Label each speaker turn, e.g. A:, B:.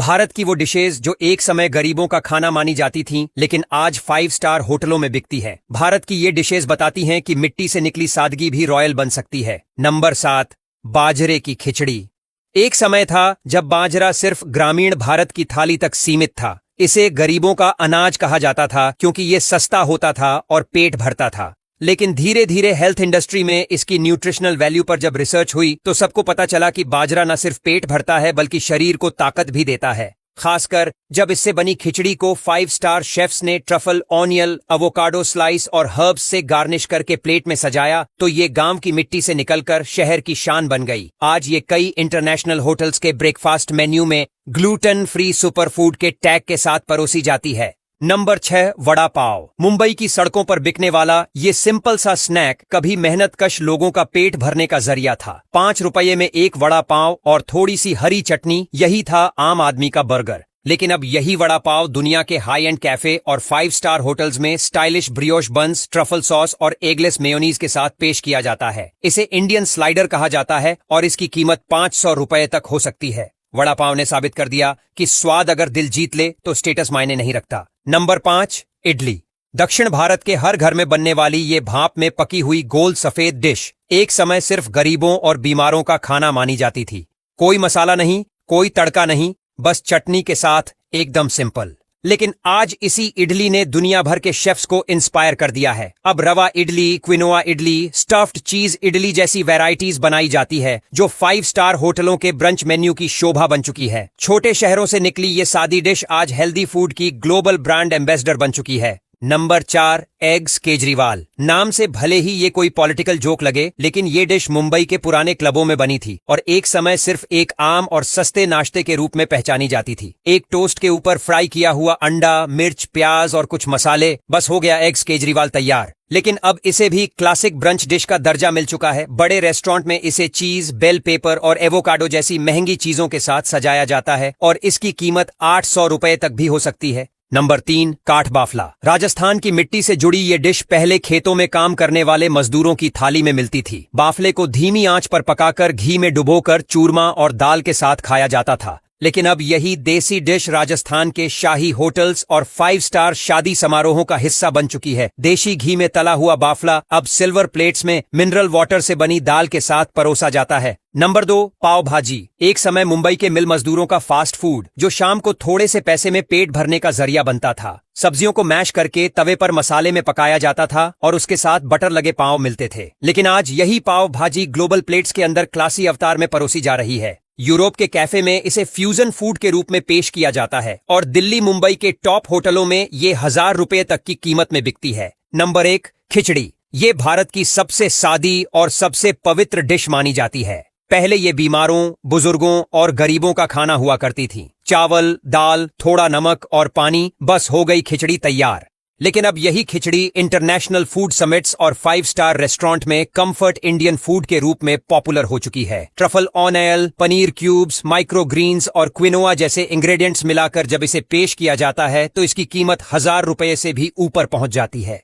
A: भारत की वो डिशेज जो एक समय गरीबों का खाना मानी जाती थीं, लेकिन आज 5 स्टार होटलों में बिकती है। भारत की ये डिशेज बताती हैं कि मिट्टी से निकली सादगी भी रॉयल बन सकती है। नंबर 7, बाजरे की खिचड़ी। एक समय था जब बाजरा सिर्फ ग्रामीण भारत की थाली तक सीमित था। इसे गरीबों का अनाज कहा जाता था क्योंकि ये सस्ता होता था और पेट भरता था। लेकिन धीरे धीरे हेल्थ इंडस्ट्री में इसकी न्यूट्रिशनल वैल्यू पर जब रिसर्च हुई तो सबको पता चला कि बाजरा न सिर्फ पेट भरता है बल्कि शरीर को ताकत भी देता है। खासकर जब इससे बनी खिचड़ी को 5 स्टार शेफ्स ने ट्रफल, ऑनियन, एवोकाडो स्लाइस और हर्ब्स से गार्निश करके प्लेट में सजाया तो ये गांव की मिट्टी से निकलकर शहर की शान बन गई। आज ये कई इंटरनेशनल होटल्स के ब्रेकफास्ट मेन्यू में ग्लूटेन फ्री सुपरफूड के टैग के साथ परोसी जाती है। नंबर 6, वड़ा पाव। मुंबई की सड़कों पर बिकने वाला ये सिंपल सा स्नैक कभी मेहनतकश लोगों का पेट भरने का जरिया था। 5 रुपये में एक वड़ा पाव और थोड़ी सी हरी चटनी, यही था आम आदमी का बर्गर। लेकिन अब यही वड़ा पाव दुनिया के हाई एंड कैफे और 5 स्टार होटल्स में स्टाइलिश ब्रियोश बन्स, ट्रफल सॉस और एगलेस मेयोनीज के साथ पेश किया जाता है। इसे इंडियन स्लाइडर कहा जाता है और इसकी कीमत 500 रुपये तक हो सकती है। वड़ा पाव ने साबित कर दिया कि स्वाद अगर दिल जीत ले तो स्टेटस मायने नहीं रखता। नंबर 5, इडली। दक्षिण भारत के हर घर में बनने वाली ये भाप में पकी हुई गोल सफेद डिश एक समय सिर्फ गरीबों और बीमारों का खाना मानी जाती थी। कोई मसाला नहीं, कोई तड़का नहीं, बस चटनी के साथ, एकदम सिंपल। लेकिन आज इसी इडली ने दुनिया भर के शेफ्स को इंस्पायर कर दिया है। अब रवा इडली, क्विनोआ इडली, स्टफ्ड चीज इडली जैसी वैरायटीज बनाई जाती है जो 5 स्टार होटलों के ब्रंच मेन्यू की शोभा बन चुकी है। छोटे शहरों से निकली ये सादी डिश आज हेल्दी फूड की ग्लोबल ब्रांड एम्बेसडर बन चुकी है। Number 4, eggs Kejriwal. नाम से भले ही ये कोई पॉलिटिकल जोक लगे, लेकिन ये डिश मुंबई के पुराने क्लबों में बनी थी और एक समय सिर्फ एक आम और सस्ते नाश्ते के रूप में पहचानी जाती थी। एक टोस्ट के ऊपर फ्राई किया हुआ अंडा, मिर्च, प्याज और कुछ मसाले, बस हो गया एग्स केजरीवाल तैयार। लेकिन अब इसे भी क्लासिक ब्रंच डिश का दर्जा मिल चुका है। बड़े रेस्टोरेंट में इसे चीज, बेल पेपर और एवोकाडो जैसी महंगी चीजों के साथ सजाया जाता है और इसकी कीमत 800 रुपए तक भी हो सकती है। नंबर 3, काठ बाफला। राजस्थान की मिट्टी से जुड़ी ये डिश पहले खेतों में काम करने वाले मजदूरों की थाली में मिलती थी। बाफले को धीमी आंच पर पकाकर घी में डुबोकर चूरमा और दाल के साथ खाया जाता था। लेकिन अब यही देसी डिश राजस्थान के शाही होटल्स और 5 स्टार शादी समारोहों का हिस्सा बन चुकी है। देशी घी में तला हुआ बाफला अब सिल्वर प्लेट्स में मिनरल वाटर से बनी दाल के साथ परोसा जाता है। नंबर 2, पाव भाजी। एक समय मुंबई के मिल मजदूरों का फास्ट फूड जो शाम को थोड़े से पैसे में पेट भरने का जरिया बनता था। सब्जियों को मैश करके तवे पर मसाले में पकाया जाता था और उसके साथ बटर लगे पाव मिलते थे। लेकिन आज यही पाव भाजी ग्लोबल प्लेट्स के अंदर क्लासी अवतार में परोसी जा रही है। यूरोप के कैफे में इसे फ्यूजन फूड के रूप में पेश किया जाता है और दिल्ली, मुंबई के टॉप होटलों में ये 1000 रुपए तक की कीमत में बिकती है। नंबर 1, खिचड़ी। ये भारत की सबसे सादी और सबसे पवित्र डिश मानी जाती है। पहले ये बीमारों, बुजुर्गों और गरीबों का खाना हुआ करती थी। चावल, दाल, थोड़ा नमक और पानी, बस हो गई खिचड़ी तैयार। लेकिन अब यही खिचड़ी इंटरनेशनल फूड समिट्स और 5 स्टार रेस्टोरेंट में कंफर्ट इंडियन फूड के रूप में पॉपुलर हो चुकी है। Truffle oil, paneer cubes, micro greens और क्विनोआ जैसे इंग्रेडिएंट्स मिलाकर जब इसे पेश किया जाता है तो इसकी कीमत 1000 रुपए से भी ऊपर पहुंच जाती है।